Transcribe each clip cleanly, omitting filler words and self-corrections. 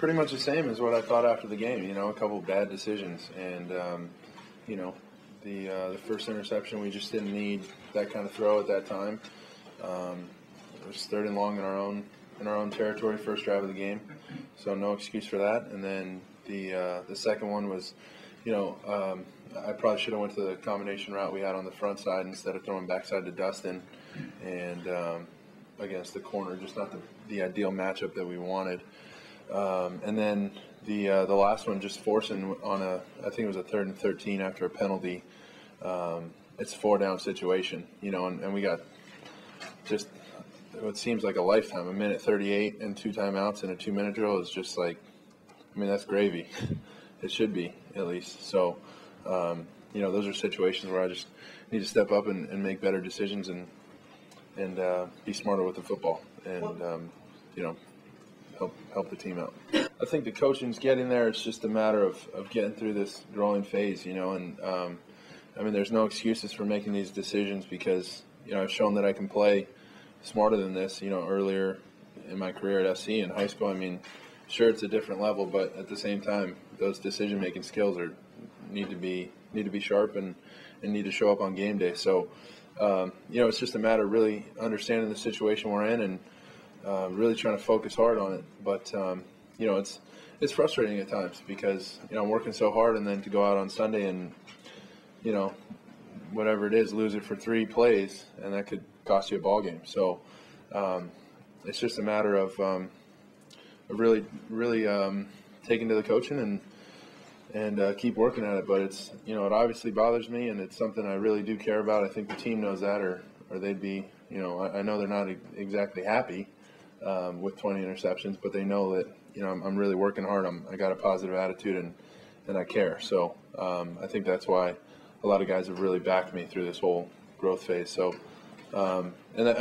pretty much the same as what I thought after the game. You know, a couple of bad decisions, and you know, the first interception, we just didn't need that kind of throw at that time. It was 3rd and long in our own territory, first drive of the game, so no excuse for that. And then the second one was, you know, I probably should have went to the combination route we had on the front side instead of throwing backside to Dustin, and against the corner, just not the ideal matchup that we wanted. And then the last one, just forcing on I think it was a 3rd and 13 after a penalty. It's a 4-down situation, you know, and we got just what seems like a lifetime, a minute 38 and 2 timeouts and a 2-minute drill is just like, I mean, that's gravy. It should be, at least. So, you know, those are situations where I just need to step up and make better decisions and be smarter with the football and, you know, help the team out. I think the coaching's getting there. It's just a matter of getting through this growing phase, you know, and I mean, there's no excuses for making these decisions because, you know, I've shown that I can play smarter than this, you know, earlier in my career at SC in high school. I mean, sure, it's a different level, but at the same time, those decision-making skills need to be sharp and need to show up on game day. So, you know, it's just a matter of really understanding the situation we're in and really trying to focus hard on it. But you know, it's frustrating at times because, you know, I'm working so hard and then to go out on Sunday and, you know, whatever it is, lose it for 3 plays, and that could cost you a ball game. So it's just a matter of really taking to the coaching and keep working at it. But it's, you know, it obviously bothers me, and it's something I really do care about. I think the team knows that, or they'd be, you know, I know they're not exactly happy with 20 interceptions, but they know that, you know, I'm really working hard. I got a positive attitude and I care. So I think that's why a lot of guys have really backed me through this whole growth phase. So, I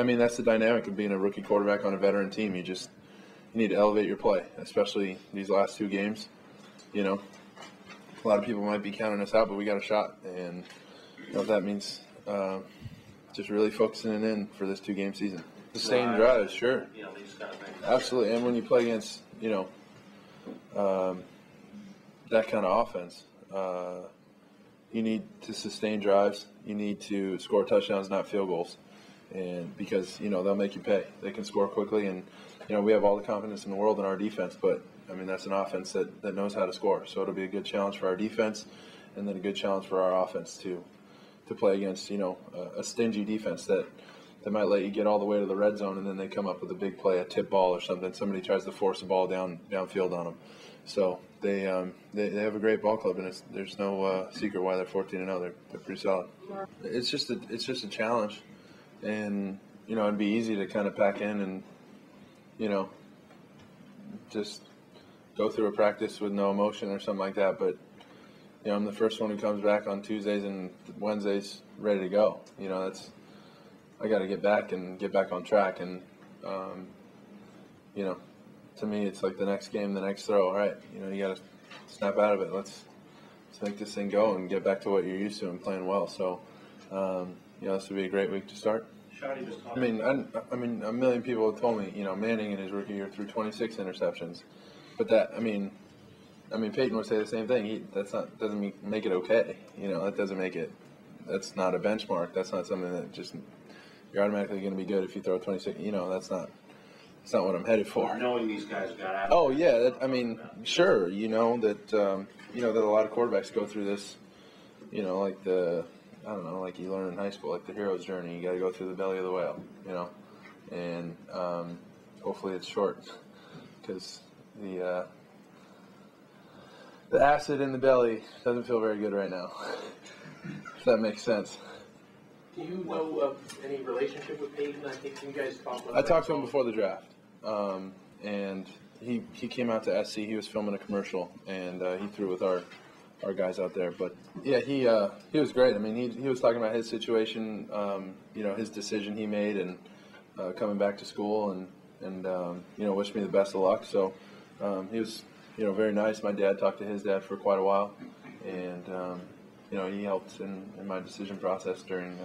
mean, that's the dynamic of being a rookie quarterback on a veteran team. You need to elevate your play, especially these last 2 games. You know, a lot of people might be counting us out, but we got a shot. And, you know, that means just really focusing it in for this 2-game season. Sustained drives, sure. You know, they just gotta make absolutely. And when you play against, you know, that kind of offense, you need to sustain drives. You need to score touchdowns, not field goals. And because, you know, they'll make you pay. They can score quickly, and, you know, we have all the confidence in the world in our defense, but, I mean, that's an offense that knows how to score. So it'll be a good challenge for our defense and then a good challenge for our offense to play against, you know, a stingy defense that might let you get all the way to the red zone and then they come up with a big play, a tip ball or something. Somebody tries to force a ball downfield on them. So they have a great ball club, and there's no secret why they're 14-0. They're pretty solid. It's just a challenge, and, you know, it'd be easy to kind of pack in and, you know, just go through a practice with no emotion or something like that. But, you know, I'm the first one who comes back on Tuesdays and Wednesdays ready to go. You know, I got to get back on track, and you know, to me, it's like the next game, the next throw. All right, you know, you got to snap out of it. Let's make this thing go and get back to what you're used to and playing well. So, you know, this would be a great week to start. I mean, a million people have told me, you know, Manning in his rookie year threw 26 interceptions, but that, I mean, Peyton would say the same thing. Doesn't make it okay. You know, that doesn't make it. That's not a benchmark. That's not something that just you're automatically going to be good if you throw 26. You know, that's not what I'm headed for. Knowing these guys got out. Oh yeah, I mean, sure. You know that that a lot of quarterbacks go through this. You know, like like you learn in high school, like the hero's journey. You got to go through the belly of the whale. You know, and hopefully it's short, because the acid in the belly doesn't feel very good right now. If that makes sense. Do you know of any relationship with Peyton? I think you guys talked about I talked to him before the draft, and he came out to SC. He was filming a commercial, and he threw with our guys out there. But yeah, he was great. I mean, he was talking about his situation, you know, his decision he made, and coming back to school, and you know, wished me the best of luck. So he was, you know, very nice. My dad talked to his dad for quite a while, and you know, he helped in my decision process during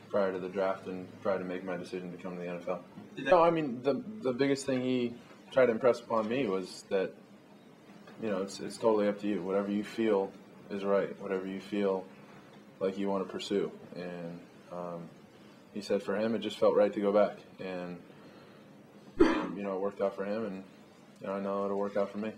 prior to the draft and prior to making my decision to come to the NFL. No, I mean, the biggest thing tried to impress upon me was that, it's totally up to you. Whatever you feel is right. Whatever you feel like you want to pursue. And he said for him, it just felt right to go back. And, it worked out for him, and I know it'll work out for me.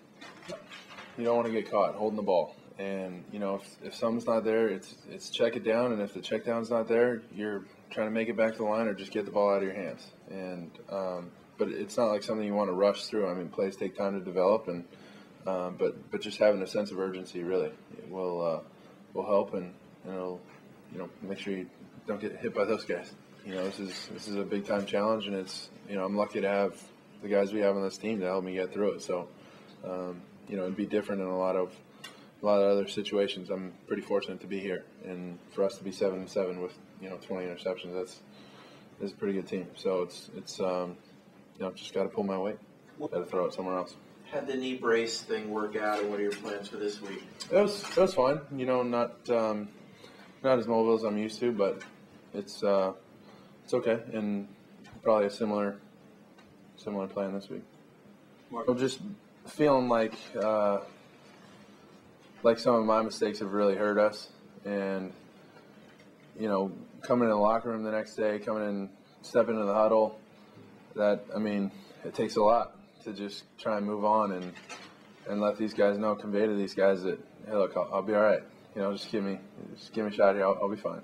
You don't want to get caught holding the ball. And, if something's not there, it's check it down. And if the check down's not there, you're trying to make it back to the line or just get the ball out of your hands. And, but it's not like something you want to rush through. I mean, plays take time to develop, and but just having a sense of urgency really will help, and it'll make sure you don't get hit by those guys. This is a big time challenge, and it's I'm lucky to have the guys we have on this team to help me get through it. So it'd be different in a lot of other situations. I'm pretty fortunate to be here, and for us to be 7-7 with 20 interceptions, that's a pretty good team. So it's just got to pull my weight, got to throw it somewhere else. Had the knee brace thing work out, and what are your plans for this week? It was fine. Not as mobile as I'm used to, but it's okay, and probably a similar plan this week. I'm just feeling like some of my mistakes have really hurt us, and coming in the locker room the next day, stepping into the huddle, it takes a lot to just try and move on and let these guys know, convey to these guys that, hey, look, I'll be all right. Just give me a shot here. I'll be fine.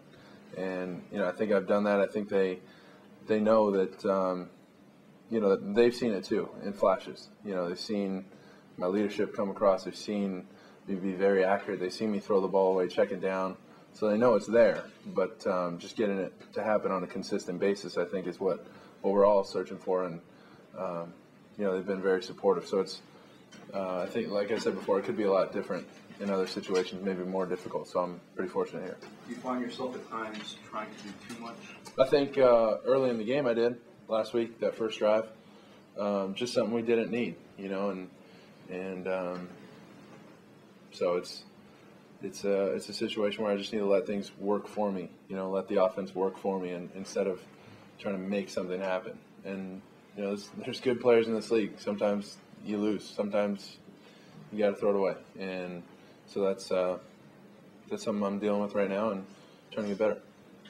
And I think I've done that. I think they know that that they've seen it too in flashes. They've seen my leadership come across. They've seen me be very accurate. They've seen me throw the ball away, check it down. So they know it's there. But just getting it to happen on a consistent basis, I think, is what we're all searching for. And they've been very supportive. So it's I think, like I said before, it could be a lot different in other situations, maybe more difficult. So I'm pretty fortunate here. Do you find yourself at times trying to do too much? I think early in the game I did last week, that first drive. Just something we didn't need, and so it's a situation where I just need to let things work for me, let the offense work for me, and instead of trying to make something happen. And there's good players in this league. Sometimes you lose. Sometimes you got to throw it away. And so that's something I'm dealing with right now and trying to get better.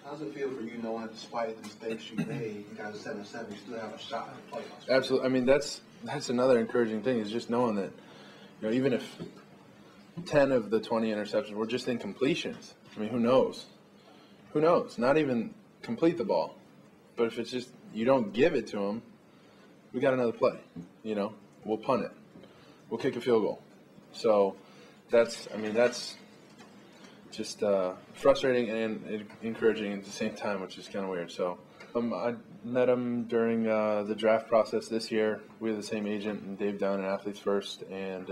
How does it feel for you knowing, despite the mistakes you made, you guys 7-7, you still have a shot at the playoffs? Absolutely. That's another encouraging thing, is just knowing that, even if 10 of the 20 interceptions were just incompletions, who knows? Who knows? Not even complete the ball. But if it's just you don't give it to them, we got another play. We'll punt it. We'll kick a field goal. So that's just frustrating and encouraging at the same time, which is kind of weird. So I met him during the draft process this year. We have the same agent, and Dave Dunn and Athletes First, and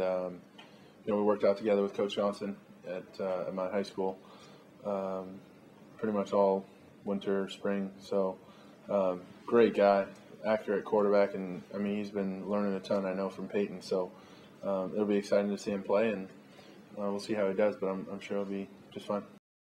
we worked out together with Coach Johnson at my high school, pretty much all winter, spring. So great guy, accurate quarterback, and he's been learning a ton, I know, from Peyton. So it'll be exciting to see him play, and we'll see how he does, but I'm sure he'll be just fine.